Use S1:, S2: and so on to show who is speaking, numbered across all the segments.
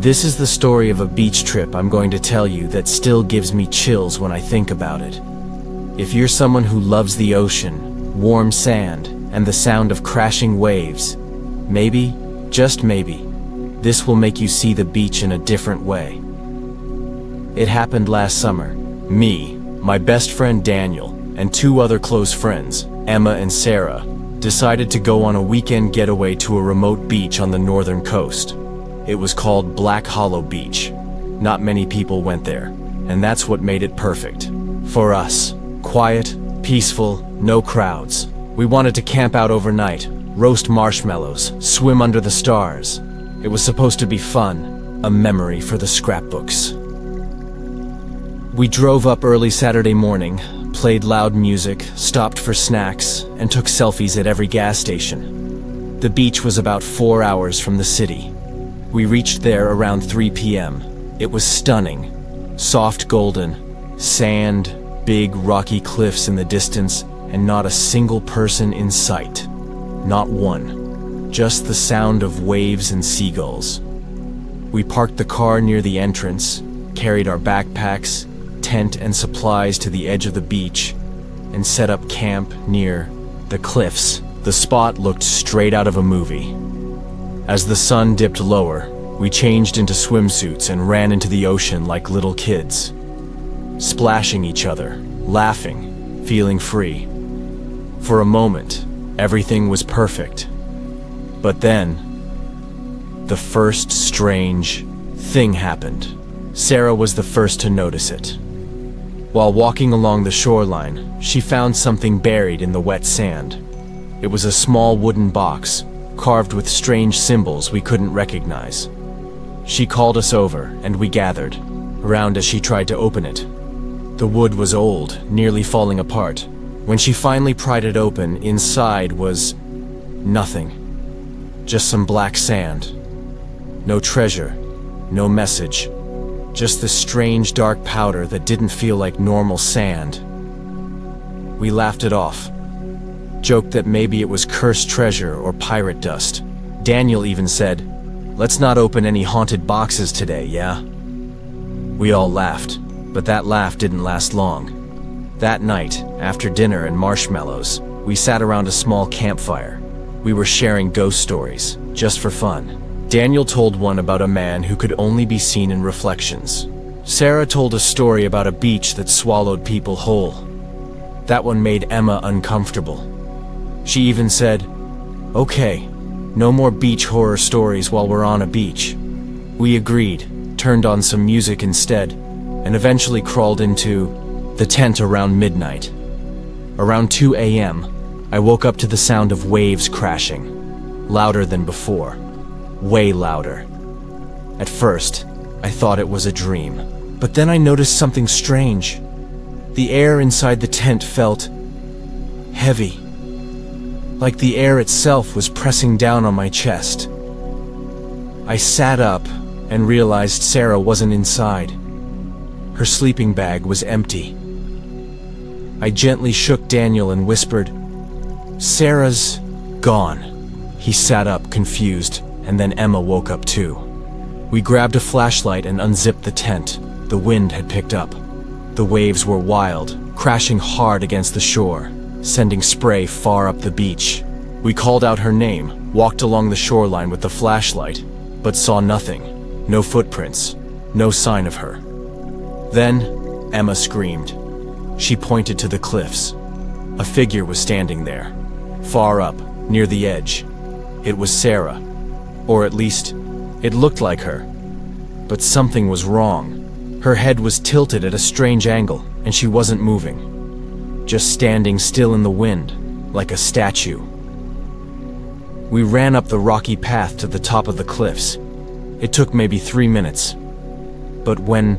S1: This is the story of a beach trip I'm going to tell you that still gives me chills when I think about it. If you're someone who loves the ocean, warm sand, and the sound of crashing waves, maybe, just maybe, this will make you see the beach in a different way. It happened last summer. Me, my best friend Daniel, and two other close friends, Emma and Sarah, decided to go on a weekend getaway to a remote beach on the northern coast. It was called Black Hollow Beach. Not many people went there, and that's what made it perfect. For us, quiet, peaceful, no crowds. We wanted to camp out overnight, roast marshmallows, swim under the stars. It was supposed to be fun, a memory for the scrapbooks. We drove up early Saturday morning, played loud music, stopped for snacks, and took selfies at every gas station. The beach was about 4 hours from the city. We reached there around 3 p.m. It was stunning. Soft golden, sand, big rocky cliffs in the distance, and not a single person in sight. Not one. Just the sound of waves and seagulls. We parked the car near the entrance, carried our backpacks, tent and supplies to the edge of the beach, and set up camp near the cliffs. The spot looked straight out of a movie. As the sun dipped lower, we changed into swimsuits and ran into the ocean like little kids, splashing each other, laughing, feeling free. For a moment, everything was perfect. But then, the first strange thing happened. Sarah was the first to notice it. While walking along the shoreline, she found something buried in the wet sand. It was a small wooden box, carved with strange symbols we couldn't recognize. She called us over, and we gathered around as she tried to open it. The wood was old, nearly falling apart. When she finally pried it open, inside was nothing. Just some black sand. No treasure, no message. Just this strange dark powder that didn't feel like normal sand. We laughed it off. Joked that maybe it was cursed treasure or pirate dust. Daniel even said, "Let's not open any haunted boxes today, yeah?" We all laughed, but that laugh didn't last long. That night, after dinner and marshmallows, we sat around a small campfire. We were sharing ghost stories, just for fun. Daniel told one about a man who could only be seen in reflections. Sarah told a story about a beach that swallowed people whole. That one made Emma uncomfortable. She even said, "Okay, no more beach horror stories while we're on a beach." We agreed, turned on some music instead, and eventually crawled into the tent around midnight. Around 2 a.m., I woke up to the sound of waves crashing, louder than before. Way louder. At first, I thought it was a dream, but then I noticed something strange. The air inside the tent felt heavy, like the air itself was pressing down on my chest. I sat up and realized Sarah wasn't inside. Her sleeping bag was empty. I gently shook Daniel and whispered, "Sarah's gone." He sat up, confused, and then Emma woke up too. We grabbed a flashlight and unzipped the tent. The wind had picked up. The waves were wild, crashing hard against the shore, sending spray far up the beach. We called out her name, walked along the shoreline with the flashlight, but saw nothing. No footprints, no sign of her. Then, Emma screamed. She pointed to the cliffs. A figure was standing there, far up, near the edge. It was Sarah. Or at least, it looked like her. But something was wrong. Her head was tilted at a strange angle, and she wasn't moving. Just standing still in the wind, like a statue. We ran up the rocky path to the top of the cliffs. It took maybe 3 minutes. But when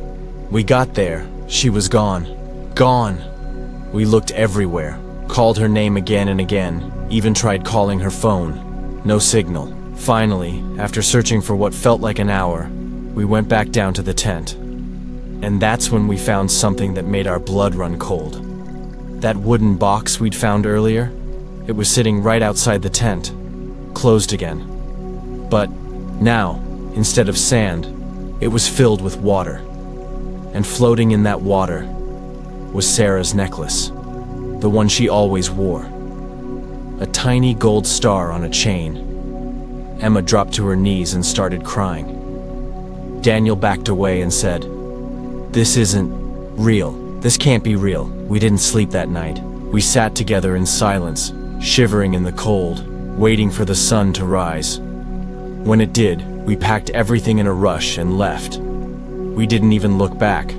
S1: we got there, she was gone. Gone! We looked everywhere, called her name again and again, even tried calling her phone. No signal. Finally, after searching for what felt like an hour, we went back down to the tent. And that's when we found something that made our blood run cold. That wooden box we'd found earlier, it was sitting right outside the tent, closed again. But now, instead of sand, It was filled with water, and floating in that water was Sarah's necklace, the one she always wore. A tiny gold star on a chain. Emma dropped to her knees and started crying. Daniel backed away and said, "This isn't real. This can't be real." We didn't sleep that night. We sat together in silence, shivering in the cold, waiting for the sun to rise. When it did, we packed everything in a rush and left. We didn't even look back.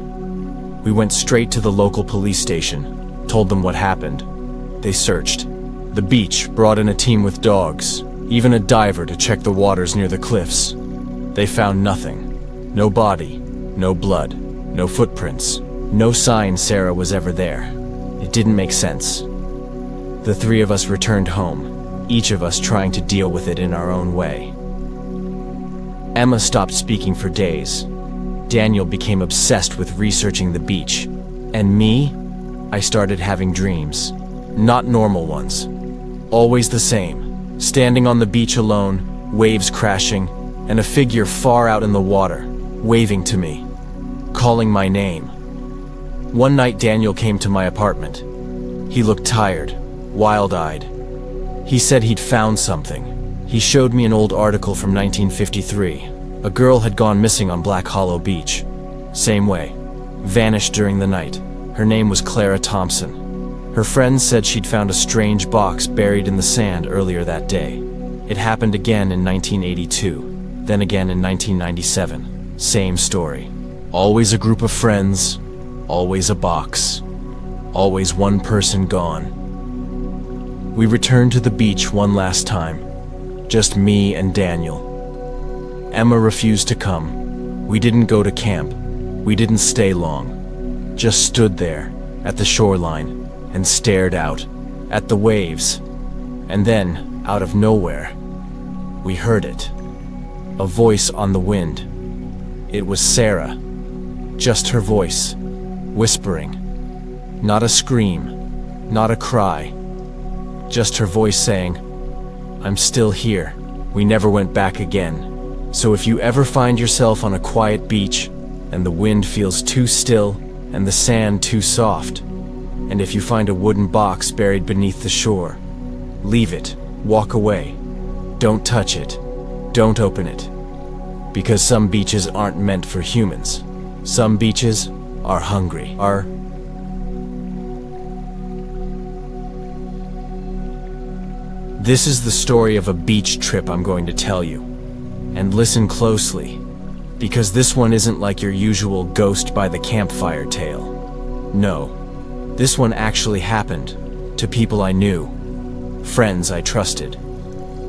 S1: We went straight to the local police station, told them what happened. They searched. The beach brought in a team with dogs, even a diver to check the waters near the cliffs. They found nothing. No body, no blood, no footprints, no sign Sarah was ever there. It didn't make sense. The three of us returned home, each of us trying to deal with it in our own way. Emma stopped speaking for days. Daniel became obsessed with researching the beach. And me? I started having dreams. Not normal ones. Always the same. Standing on the beach alone, waves crashing, and a figure far out in the water, waving to me, calling my name. One night Daniel came to my apartment. He looked tired, wild-eyed. He said he'd found something. He showed me an old article from 1953. A girl had gone missing on Black Hollow Beach. Same way. Vanished during the night. Her name was Clara Thompson. Her friends said she'd found a strange box buried in the sand earlier that day. It happened again in 1982, then again in 1997. Same story. Always a group of friends, always a box, always one person gone. We returned to the beach one last time, just me and Daniel. Emma refused to come. We didn't go to camp. We didn't stay long. Just stood there, at the shoreline, and stared out, at the waves. And then, out of nowhere, we heard it. A voice on the wind. It was Sarah. Just her voice, whispering. Not a scream, not a cry. Just her voice saying, "I'm still here." We never went back again. So if you ever find yourself on a quiet beach, and the wind feels too still, and the sand too soft, and if you find a wooden box buried beneath the shore, leave it, walk away. Don't touch it. Don't open it. Because some beaches aren't meant for humans. Some beaches are hungry. This is the story of a beach trip I'm going to tell you. And listen closely, because this one isn't like your usual ghost by the campfire tale. No, this one actually happened to people I knew, friends I trusted.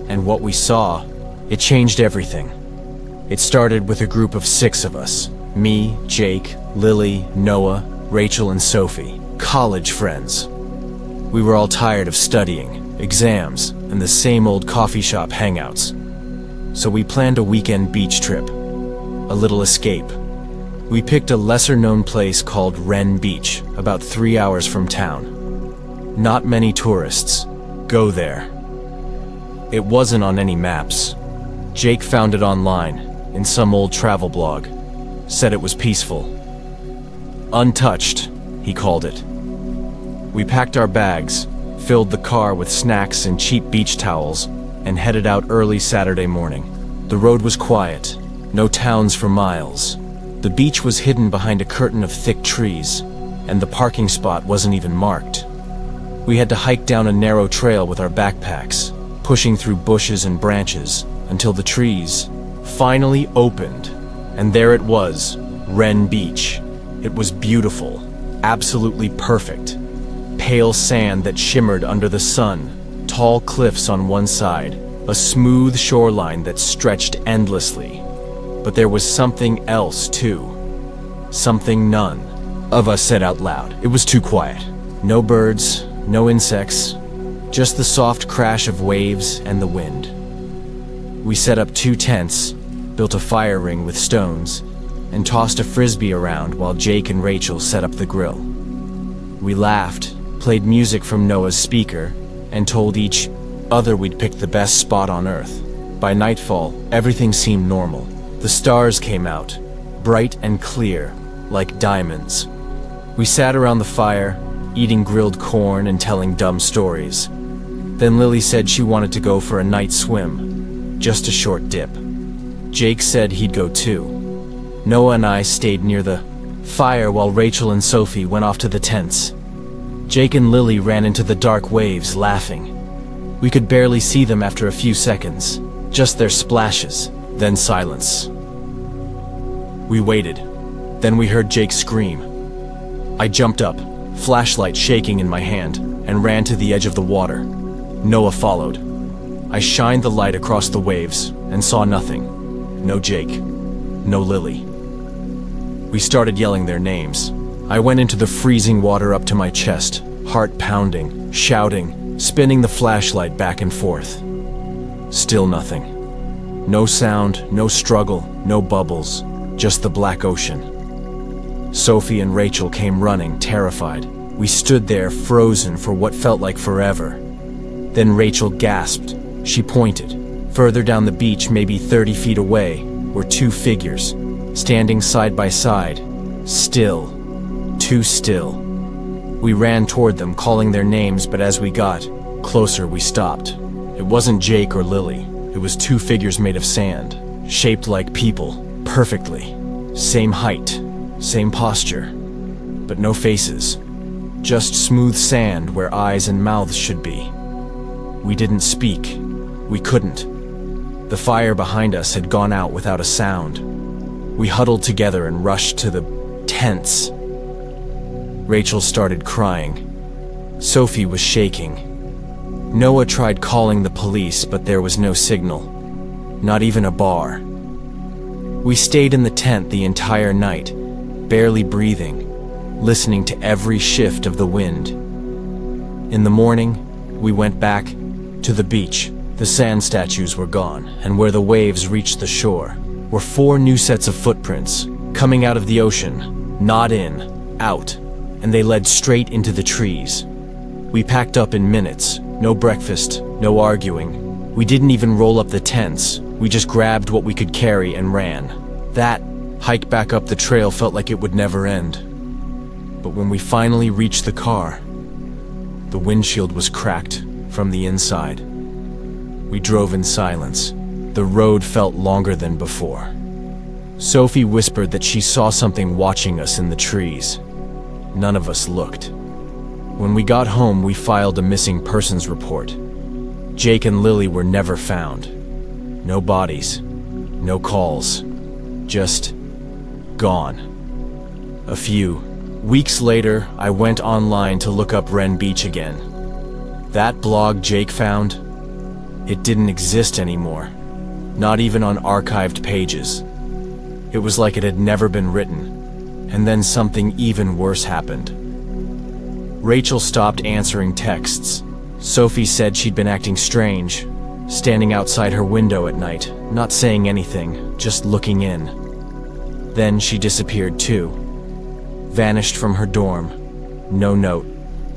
S1: And what we saw, it changed everything. It started with a group of 6 of us. Me, Jake, Lily, Noah, Rachel, and Sophie. College friends. We were all tired of studying, exams, and the same old coffee shop hangouts. So we planned a weekend beach trip. A little escape. We picked a lesser-known place called Wren Beach, about 3 hours from town. Not many tourists go there. It wasn't on any maps. Jake found it online, in some old travel blog. Said it was peaceful. Untouched, he called it. We packed our bags, filled the car with snacks and cheap beach towels, and headed out early Saturday morning. The road was quiet, no towns for miles. The beach was hidden behind a curtain of thick trees, and the parking spot wasn't even marked. We had to hike down a narrow trail with our backpacks, pushing through bushes and branches, until the trees finally opened. And there it was, Wren Beach. It was beautiful, absolutely perfect. Pale sand that shimmered under the sun, tall cliffs on one side, a smooth shoreline that stretched endlessly. But there was something else too. Something none of us said out loud. It was too quiet. No birds, no insects, just the soft crash of waves and the wind. We set up 2 tents, built a fire ring with stones, and tossed a frisbee around while Jake and Rachel set up the grill. We laughed, played music from Noah's speaker, and told each other we'd picked the best spot on Earth. By nightfall, everything seemed normal. The stars came out, bright and clear, like diamonds. We sat around the fire, eating grilled corn and telling dumb stories. Then Lily said she wanted to go for a night swim, just a short dip. Jake said he'd go too. Noah and I stayed near the fire while Rachel and Sophie went off to the tents. Jake and Lily ran into the dark waves, laughing. We could barely see them after a few seconds, just their splashes, then silence. We waited. Then we heard Jake scream. I jumped up, flashlight shaking in my hand, and ran to the edge of the water. Noah followed. I shined the light across the waves and saw nothing. No Jake. No Lily. We started yelling their names. I went into the freezing water up to my chest, heart pounding, shouting, spinning the flashlight back and forth. Still nothing. No sound, no struggle, no bubbles, just the black ocean. Sophie and Rachel came running, terrified. We stood there, frozen for what felt like forever. Then Rachel gasped. She pointed. Further down the beach, maybe 30 feet away, were two figures, standing side by side, still, too still. We ran toward them, calling their names, but as we got closer, we stopped. It wasn't Jake or Lily. It was two figures made of sand, shaped like people, perfectly. Same height, same posture, but no faces. Just smooth sand where eyes and mouths should be. We didn't speak. We couldn't. The fire behind us had gone out without a sound. We huddled together and rushed to the tents. Rachel started crying. Sophie was shaking. Noah tried calling the police, but there was no signal. Not even a bar. We stayed in the tent the entire night, barely breathing, listening to every shift of the wind. In the morning, we went back to the beach. The sand statues were gone, and where the waves reached the shore were 4 new sets of footprints, coming out of the ocean, not in, out, and they led straight into the trees. We packed up in minutes, no breakfast, no arguing. We didn't even roll up the tents, we just grabbed what we could carry and ran. That hike back up the trail felt like it would never end. But when we finally reached the car, the windshield was cracked from the inside. We drove in silence. The road felt longer than before. Sophie whispered that she saw something watching us in the trees. None of us looked. When we got home, we filed a missing persons report. Jake and Lily were never found. No bodies, no calls, just gone. A few weeks later, I went online to look up Wren Beach again. That blog Jake found, it didn't exist anymore, not even on archived pages. It was like it had never been written, and then something even worse happened. Rachel stopped answering texts. Sophie said she'd been acting strange, standing outside her window at night, not saying anything, just looking in. Then she disappeared too, vanished from her dorm. No note,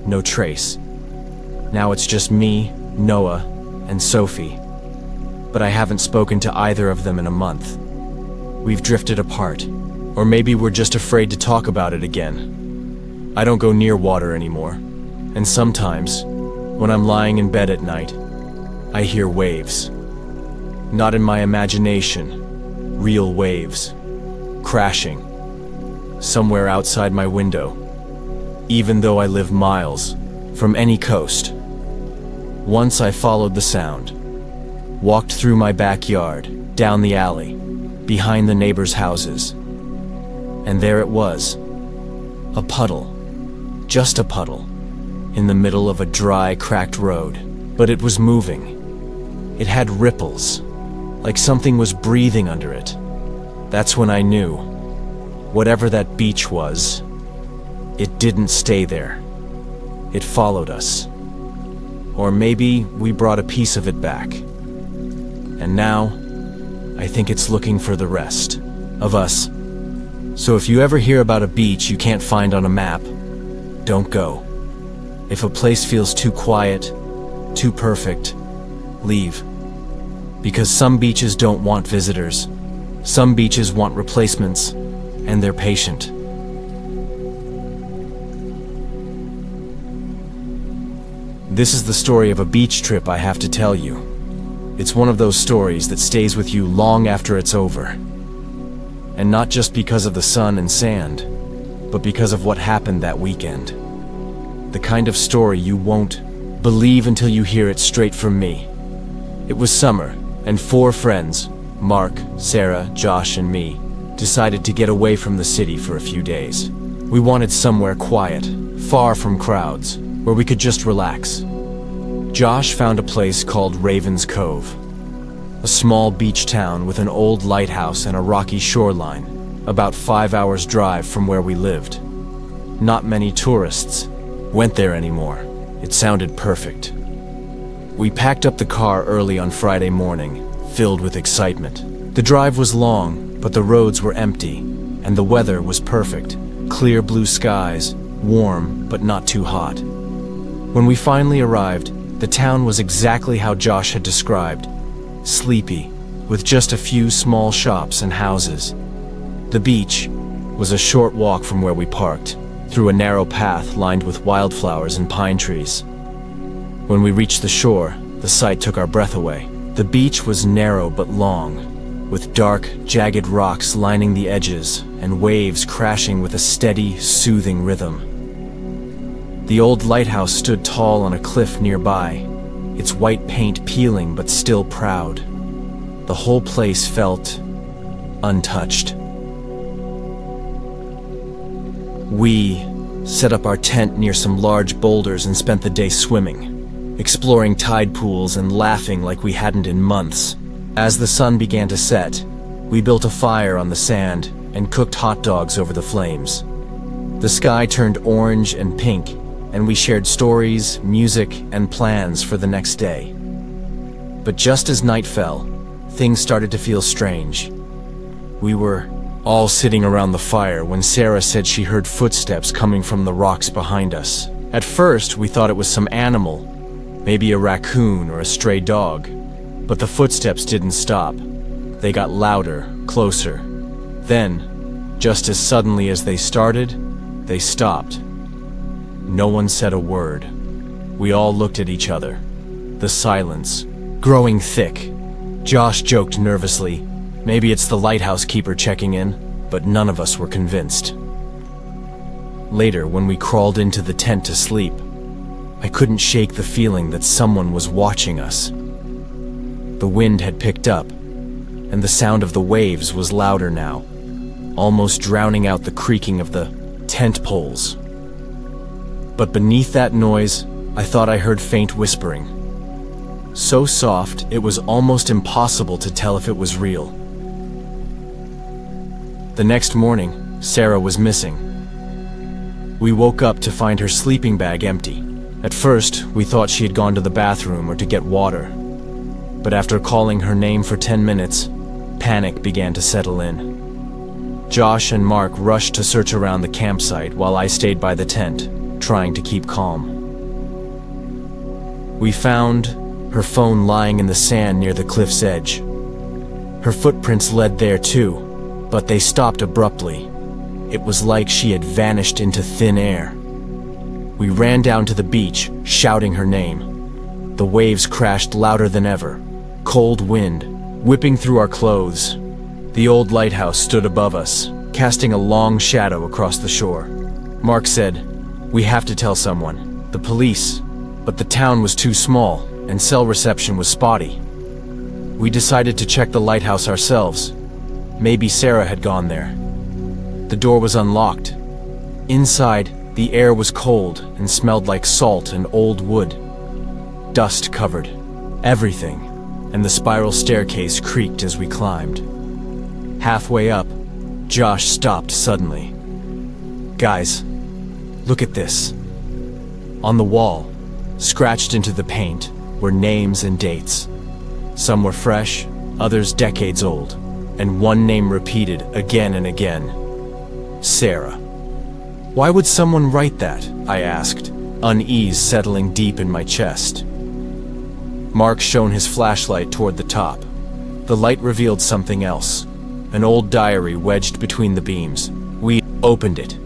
S1: no trace. Now it's just me, Noah, and Sophie, but I haven't spoken to either of them in a month. We've drifted apart, or maybe we're just afraid to talk about it again. I don't go near water anymore, and sometimes, when I'm lying in bed at night, I hear waves. Not in my imagination, real waves, crashing, somewhere outside my window, even though I live miles from any coast. Once I followed the sound, walked through my backyard, down the alley, behind the neighbors' houses, and there it was, a puddle, just a puddle, in the middle of a dry, cracked road, but it was moving. It had ripples, like something was breathing under it. That's when I knew, whatever that beach was, it didn't stay there. It followed us. Or maybe we brought a piece of it back. And now, I think it's looking for the rest of us. So if you ever hear about a beach you can't find on a map, don't go. If a place feels too quiet, too perfect, leave. Because some beaches don't want visitors. Some beaches want replacements. and they're patient. This is the story of a beach trip I have to tell you. It's one of those stories that stays with you long after it's over. And not just because of the sun and sand, but because of what happened that weekend. The kind of story you won't believe until you hear it straight from me. It was summer, and 4 friends, Mark, Sarah, Josh, and me, decided to get away from the city for a few days. We wanted somewhere quiet, far from crowds, where we could just relax. Josh found a place called Raven's Cove, a small beach town with an old lighthouse and a rocky shoreline, about 5 hours' drive from where we lived. Not many tourists went there anymore. It sounded perfect. We packed up the car early on Friday morning, filled with excitement. The drive was long, but the roads were empty, and the weather was perfect. Clear blue skies, warm but not too hot. When we finally arrived, the town was exactly how Josh had described. Sleepy, with just a few small shops and houses. The beach was a short walk from where we parked, through a narrow path lined with wildflowers and pine trees. When we reached the shore, the sight took our breath away. The beach was narrow but long, with dark, jagged rocks lining the edges and waves crashing with a steady, soothing rhythm. The old lighthouse stood tall on a cliff nearby, its white paint peeling but still proud. The whole place felt untouched. We set up our tent near some large boulders and spent the day swimming, exploring tide pools and laughing like we hadn't in months. As the sun began to set, we built a fire on the sand and cooked hot dogs over the flames. The sky turned orange and pink, and we shared stories, music, and plans for the next day. But just as night fell, things started to feel strange. We were all sitting around the fire when Sarah said she heard footsteps coming from the rocks behind us. At first, we thought it was some animal, maybe a raccoon or a stray dog. But the footsteps didn't stop. They got louder, closer. Then, just as suddenly as they started, they stopped. No one said a word. We all looked at each other. The silence, growing thick. Josh joked nervously, maybe it's the lighthouse keeper checking in, but none of us were convinced. Later, when we crawled into the tent to sleep, I couldn't shake the feeling that someone was watching us. The wind had picked up, and the sound of the waves was louder now, almost drowning out the creaking of the tent poles. But beneath that noise, I thought I heard faint whispering. So soft, it was almost impossible to tell if it was real. The next morning, Sarah was missing. We woke up to find her sleeping bag empty. At first, we thought she had gone to the bathroom or to get water. But after calling her name for 10 minutes, panic began to settle in. Josh and Mark rushed to search around the campsite while I stayed by the tent, trying to keep calm. We found her phone lying in the sand near the cliff's edge. Her footprints led there too, but they stopped abruptly. It was like she had vanished into thin air. We ran down to the beach, shouting her name. The waves crashed louder than ever, cold wind whipping through our clothes. The old lighthouse stood above us, casting a long shadow across the shore. Mark said, "We have to tell someone, the police," but the town was too small, and cell reception was spotty. We decided to check the lighthouse ourselves. Maybe Sarah had gone there. The door was unlocked. Inside, the air was cold and smelled like salt and old wood. Dust covered everything, and the spiral staircase creaked as we climbed. Halfway up, Josh stopped suddenly. "Guys, look at this." On the wall, scratched into the paint, were names and dates. Some were fresh, others decades old, and one name repeated again and again. Sarah. "Why would someone write that?" I asked, unease settling deep in my chest. Mark shone his flashlight toward the top. The light revealed something else, an old diary wedged between the beams. opened it.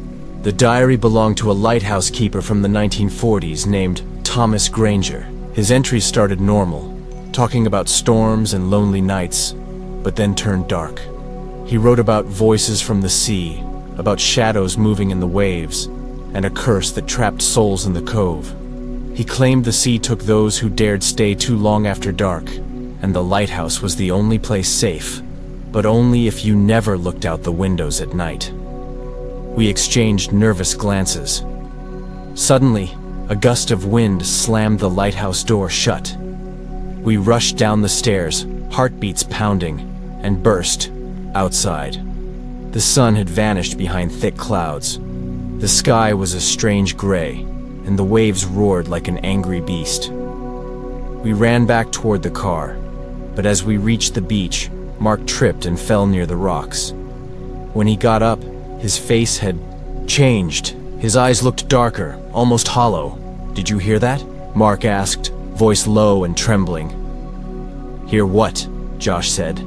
S1: The diary belonged to a lighthouse keeper from the 1940s named Thomas Granger. His entries started normal, talking about storms and lonely nights, but then turned dark. He wrote about voices from the sea, about shadows moving in the waves, and a curse that trapped souls in the cove. He claimed the sea took those who dared stay too long after dark, and the lighthouse was the only place safe, but only if you never looked out the windows at night. We exchanged nervous glances. Suddenly, a gust of wind slammed the lighthouse door shut. We rushed down the stairs, heartbeats pounding, and burst outside. The sun had vanished behind thick clouds. The sky was a strange gray, and the waves roared like an angry beast. We ran back toward the car, but as we reached the beach, Mark tripped and fell near the rocks. When he got up, his face had changed. His eyes looked darker, almost hollow. "Did you hear that?" Mark asked, voice low and trembling. "Hear what?" Josh said.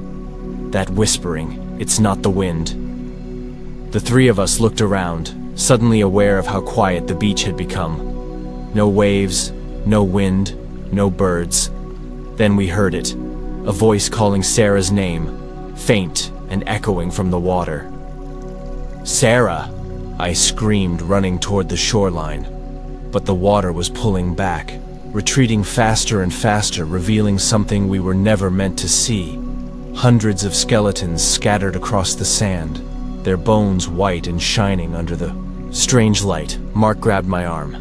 S1: "That whispering. It's not the wind." The three of us looked around, suddenly aware of how quiet the beach had become. No waves, no wind, no birds. Then we heard it, a voice calling Sarah's name, faint and echoing from the water. "Sarah!" I screamed, running toward the shoreline. But the water was pulling back, retreating faster and faster, revealing something we were never meant to see. Hundreds of skeletons scattered across the sand, their bones white and shining under the strange light. Mark grabbed my arm.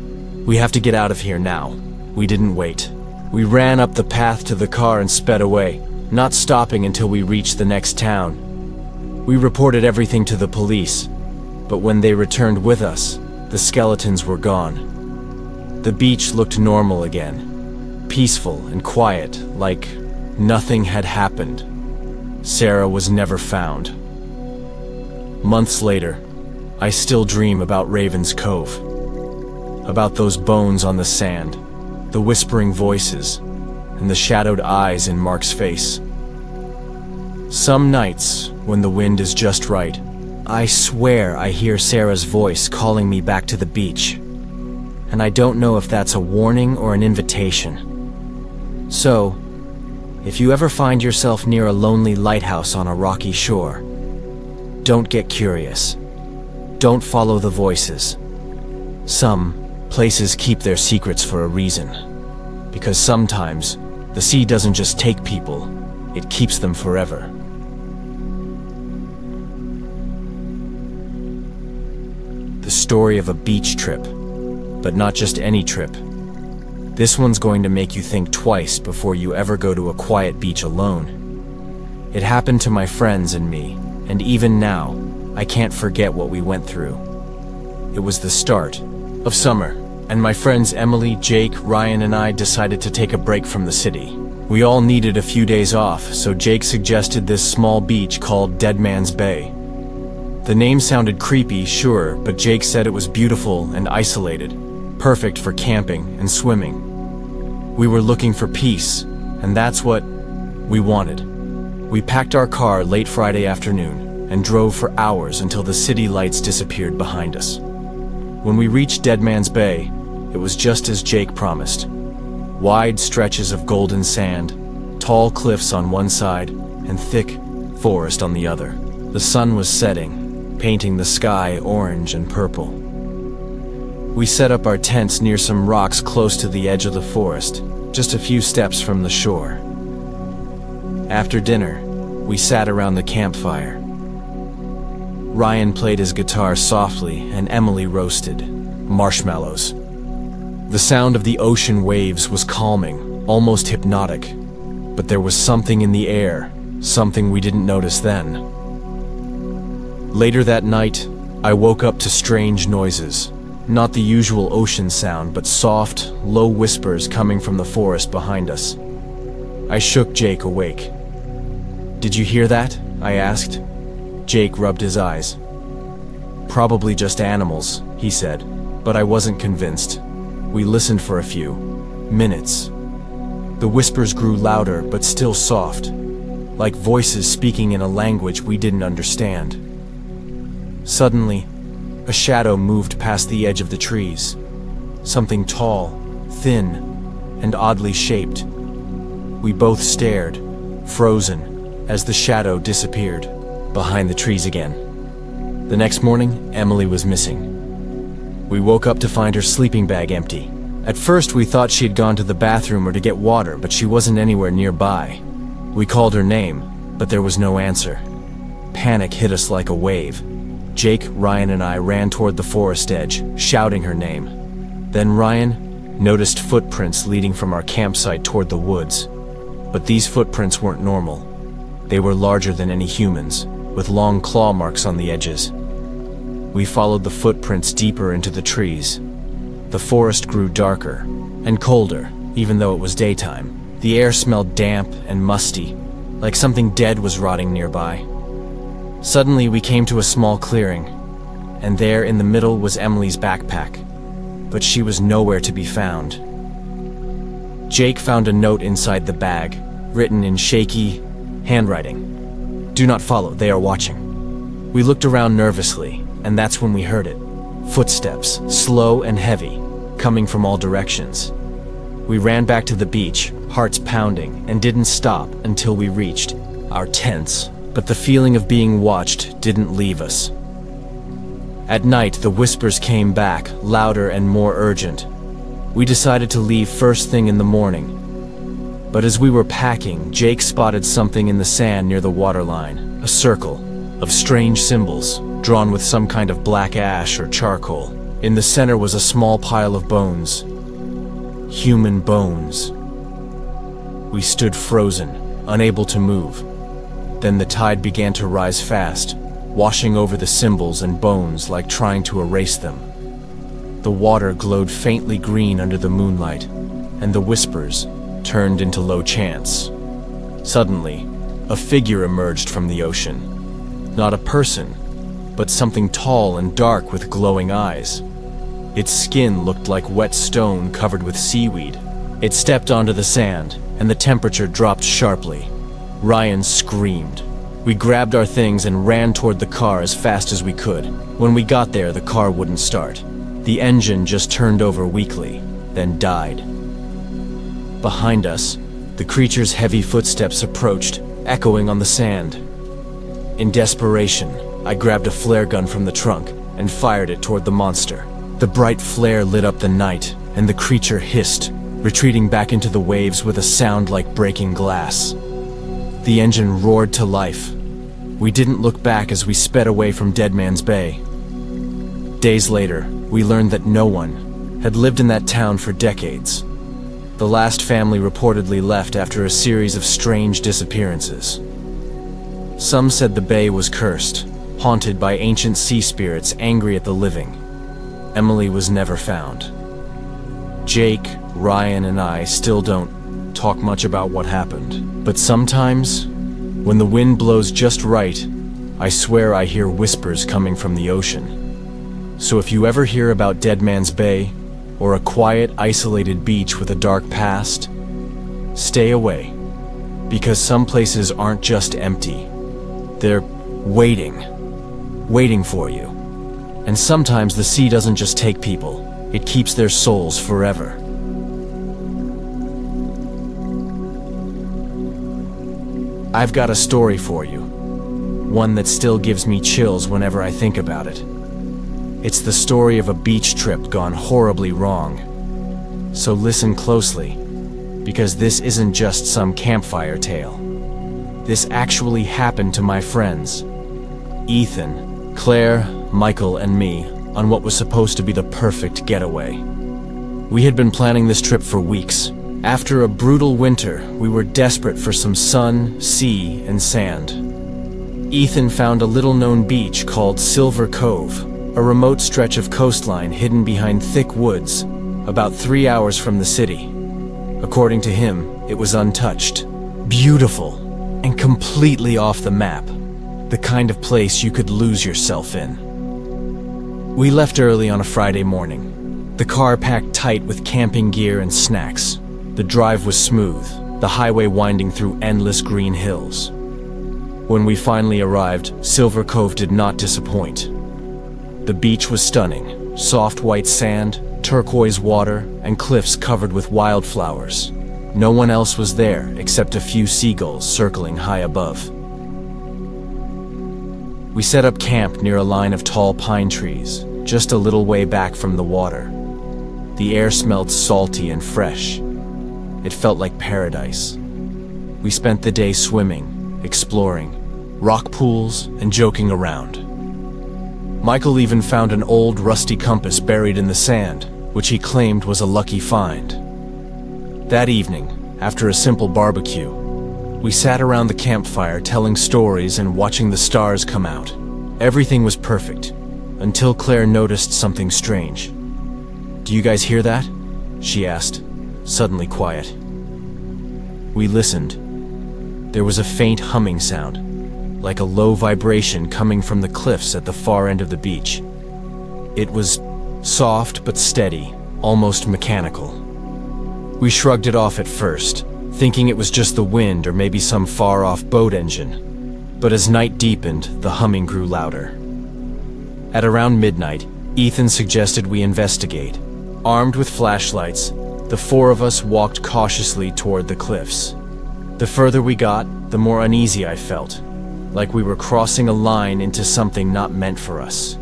S1: "We have to get out of here now." We didn't wait. We ran up the path to the car and sped away, not stopping until we reached the next town. We reported everything to the police, but when they returned with us, the skeletons were gone. The beach looked normal again, peaceful and quiet, like nothing had happened. Sarah was never found. Months later, I still dream about Raven's Cove, about those bones on the sand, the whispering voices, and the shadowed eyes in Mark's face. Some nights, when the wind is just right, I swear I hear Sarah's voice calling me back to the beach. And I don't know if that's a warning or an invitation. So, if you ever find yourself near a lonely lighthouse on a rocky shore, don't get curious. Don't follow the voices. Some places keep their secrets for a reason. Because sometimes, the sea doesn't just take people, it keeps them forever. The story of a beach trip, but not just any trip. This one's going to make you think twice before you ever go to a quiet beach alone. It happened to my friends and me, and even now, I can't forget what we went through. It was the start of summer, and my friends Emily, Jake, Ryan, and I decided to take a break from the city. We all needed a few days off, so Jake suggested this small beach called Dead Man's Bay. The name sounded creepy, sure, but Jake said it was beautiful and isolated, perfect for camping and swimming. We were looking for peace, and that's what we wanted. We packed our car late Friday afternoon and drove for hours until the city lights disappeared behind us. When we reached Dead Man's Bay, it was just as Jake promised. Wide stretches of golden sand, tall cliffs on one side, and thick forest on the other. The sun was setting, painting the sky orange and purple. We set up our tents near some rocks close to the edge of the forest, just a few steps from the shore. After dinner, we sat around the campfire. Ryan played his guitar softly and Emily roasted marshmallows. The sound of the ocean waves was calming, almost hypnotic, but there was something in the air, something we didn't notice then. Later that night, I woke up to strange noises. Not the usual ocean sound, but soft, low whispers coming from the forest behind us. I shook Jake awake. "Did you hear that?" I asked. Jake rubbed his eyes. "Probably just animals," he said, but I wasn't convinced. We listened for a few minutes. The whispers grew louder, but still soft, like voices speaking in a language we didn't understand. Suddenly, a shadow moved past the edge of the trees. Something tall, thin, and oddly shaped. We both stared, frozen, as the shadow disappeared behind the trees again. The next morning, Emily was missing. We woke up to find her sleeping bag empty. At first, we thought she had gone to the bathroom or to get water, but she wasn't anywhere nearby. We called her name, but there was no answer. Panic hit us like a wave. Jake, Ryan, and I ran toward the forest edge, shouting her name. Then Ryan noticed footprints leading from our campsite toward the woods. But these footprints weren't normal. They were larger than any humans, with long claw marks on the edges. We followed the footprints deeper into the trees. The forest grew darker and colder, even though it was daytime. The air smelled damp and musty, like something dead was rotting nearby. Suddenly, we came to a small clearing, and there in the middle was Emily's backpack, but she was nowhere to be found. Jake found a note inside the bag, written in shaky handwriting. "Do not follow, they are watching." We looked around nervously, and that's when we heard it. Footsteps, slow and heavy, coming from all directions. We ran back to the beach, hearts pounding, and didn't stop until we reached our tents. But the feeling of being watched didn't leave us. At night, the whispers came back, louder and more urgent. We decided to leave first thing in the morning. But as we were packing, Jake spotted something in the sand near the waterline, a circle of strange symbols, drawn with some kind of black ash or charcoal. In the center was a small pile of bones. Human bones. We stood frozen, unable to move. Then the tide began to rise fast, washing over the symbols and bones like trying to erase them. The water glowed faintly green under the moonlight, and the whispers turned into low chants. Suddenly, a figure emerged from the ocean. Not a person, but something tall and dark with glowing eyes. Its skin looked like wet stone covered with seaweed. It stepped onto the sand, and the temperature dropped sharply. Ryan screamed. We grabbed our things and ran toward the car as fast as we could. When we got there, the car wouldn't start. The engine just turned over weakly, then died. Behind us, the creature's heavy footsteps approached, echoing on the sand. In desperation, I grabbed a flare gun from the trunk and fired it toward the monster. The bright flare lit up the night, and the creature hissed, retreating back into the waves with a sound like breaking glass. The engine roared to life. We didn't look back as we sped away from Dead Man's Bay. Days later, we learned that no one had lived in that town for decades. The last family reportedly left after a series of strange disappearances. Some said the bay was cursed, haunted by ancient sea spirits angry at the living. Emily was never found. Jake, Ryan, and I still don't talk much about what happened. But sometimes, when the wind blows just right, I swear I hear whispers coming from the ocean. So if you ever hear about Dead Man's Bay, or a quiet, isolated beach with a dark past, stay away. Because some places aren't just empty. They're waiting for you. And sometimes the sea doesn't just take people, it keeps their souls forever. I've got a story for you, one that still gives me chills whenever I think about it. It's the story of a beach trip gone horribly wrong. So listen closely, because this isn't just some campfire tale. This actually happened to my friends, Ethan, Claire, Michael, and me, on what was supposed to be the perfect getaway. We had been planning this trip for weeks. After a brutal winter, we were desperate for some sun, sea, and sand. Ethan found a little-known beach called Silver Cove, a remote stretch of coastline hidden behind thick woods, about 3 hours from the city. According to him, it was untouched, beautiful, and completely off the map, the kind of place you could lose yourself in. We left early on a Friday morning, the car packed tight with camping gear and snacks. The drive was smooth, the highway winding through endless green hills. When we finally arrived, Silver Cove did not disappoint. The beach was stunning. Soft white sand, turquoise water, and cliffs covered with wildflowers. No one else was there except a few seagulls circling high above. We set up camp near a line of tall pine trees, just a little way back from the water. The air smelled salty and fresh. It felt like paradise. We spent the day swimming, exploring, rock pools, and joking around. Michael even found an old rusty compass buried in the sand, which he claimed was a lucky find. That evening, after a simple barbecue, we sat around the campfire telling stories and watching the stars come out. Everything was perfect, until Claire noticed something strange. "Do you guys hear that?" she asked, suddenly quiet. We listened. There was a faint humming sound, like a low vibration coming from the cliffs at the far end of the beach. It was soft but steady, almost mechanical. We shrugged it off at first, thinking it was just the wind or maybe some far-off boat engine. But as night deepened, the humming grew louder. At around midnight, Ethan suggested we investigate. Armed with flashlights, the four of us walked cautiously toward the cliffs. The further we got, the more uneasy I felt, like we were crossing a line into something not meant for us.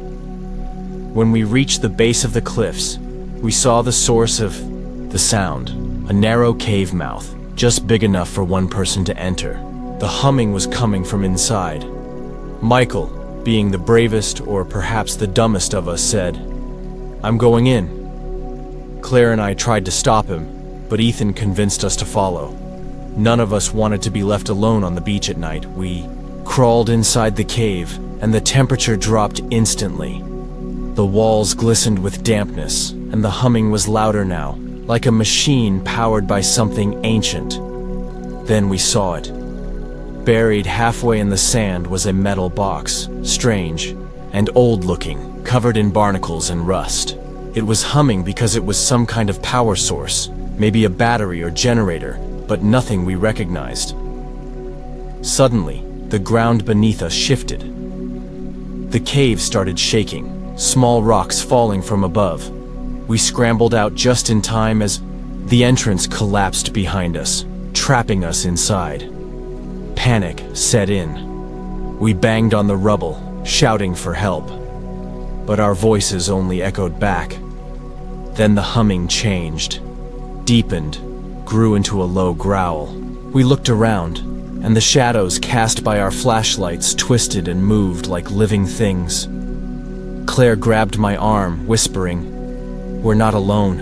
S1: When we reached the base of the cliffs, we saw the source of the sound, a narrow cave mouth, just big enough for one person to enter. The humming was coming from inside. Michael, being the bravest or perhaps the dumbest of us, said, "I'm going in." Claire and I tried to stop him, but Ethan convinced us to follow. None of us wanted to be left alone on the beach at night. We crawled inside the cave, and the temperature dropped instantly. The walls glistened with dampness, and the humming was louder now, like a machine powered by something ancient. Then we saw it. Buried halfway in the sand was a metal box, strange and old-looking, covered in barnacles and rust. It was humming because it was some kind of power source, maybe a battery or generator, but nothing we recognized. Suddenly, the ground beneath us shifted. The cave started shaking, small rocks falling from above. We scrambled out just in time as the entrance collapsed behind us, trapping us inside. Panic set in. We banged on the rubble, shouting for help. But our voices only echoed back. Then the humming changed, deepened, grew into a low growl. We looked around, and the shadows cast by our flashlights twisted and moved like living things. Claire grabbed my arm, whispering, "We're not alone."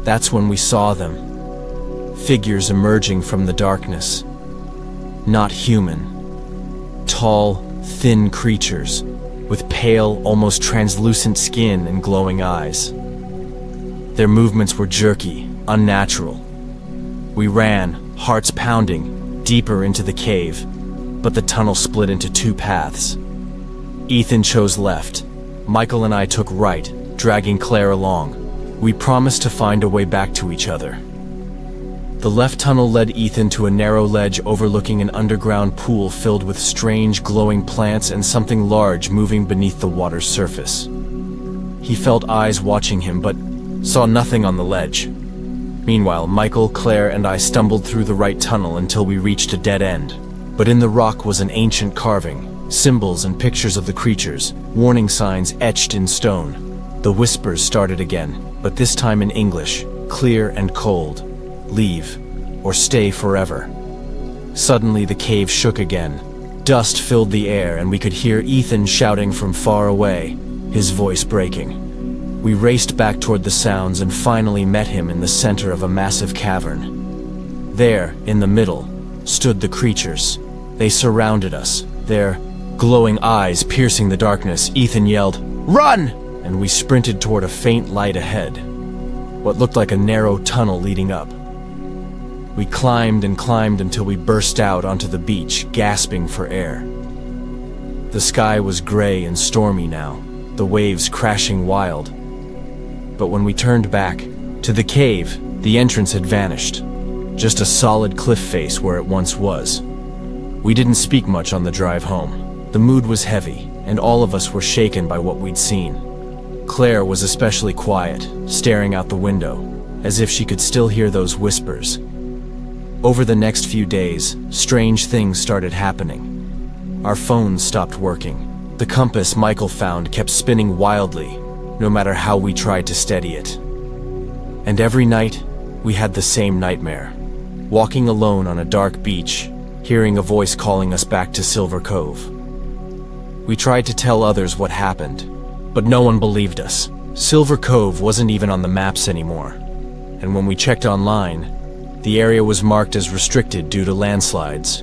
S1: That's when we saw them. Figures emerging from the darkness. Not human. Tall, thin creatures, with pale, almost translucent skin and glowing eyes. Their movements were jerky, unnatural. We ran, hearts pounding, deeper into the cave, but the tunnel split into two paths. Ethan chose left. Michael and I took right, dragging Claire along. We promised to find a way back to each other. The left tunnel led Ethan to a narrow ledge overlooking an underground pool filled with strange glowing plants and something large moving beneath the water's surface. He felt eyes watching him, but saw nothing on the ledge. Meanwhile, Michael, Claire, and I stumbled through the right tunnel until we reached a dead end. But in the rock was an ancient carving, symbols and pictures of the creatures, warning signs etched in stone. The whispers started again, but this time in English, clear and cold. "Leave, or stay forever." Suddenly the cave shook again. Dust filled the air and we could hear Ethan shouting from far away, his voice breaking. We raced back toward the sounds and finally met him in the center of a massive cavern. There, in the middle, stood the creatures. They surrounded us, their glowing eyes piercing the darkness. Ethan yelled, "Run!" and we sprinted toward a faint light ahead, what looked like a narrow tunnel leading up. We climbed and climbed until we burst out onto the beach, gasping for air. The sky was gray and stormy now, the waves crashing wild. But when we turned back to the cave, the entrance had vanished, just a solid cliff face where it once was. We didn't speak much on the drive home. The mood was heavy, and all of us were shaken by what we'd seen. Claire was especially quiet, staring out the window, as if she could still hear those whispers. Over the next few days, strange things started happening. Our phones stopped working. The compass Michael found kept spinning wildly, no matter how we tried to steady it. And every night, we had the same nightmare. Walking alone on a dark beach, hearing a voice calling us back to Silver Cove. We tried to tell others what happened, but no one believed us. Silver Cove wasn't even on the maps anymore, and when we checked online, the area was marked as restricted due to landslides.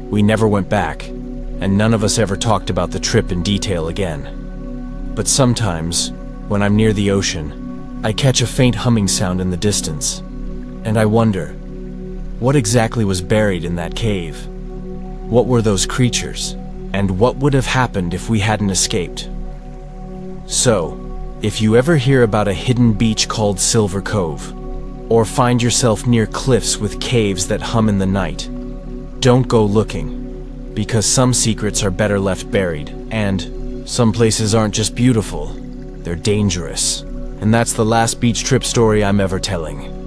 S1: We never went back, and none of us ever talked about the trip in detail again. But sometimes, when I'm near the ocean, I catch a faint humming sound in the distance, and I wonder, what exactly was buried in that cave? What were those creatures? And what would have happened if we hadn't escaped? So, if you ever hear about a hidden beach called Silver Cove, or find yourself near cliffs with caves that hum in the night, don't go looking, because some secrets are better left buried, and some places aren't just beautiful, they're dangerous. And that's the last beach trip story I'm ever telling.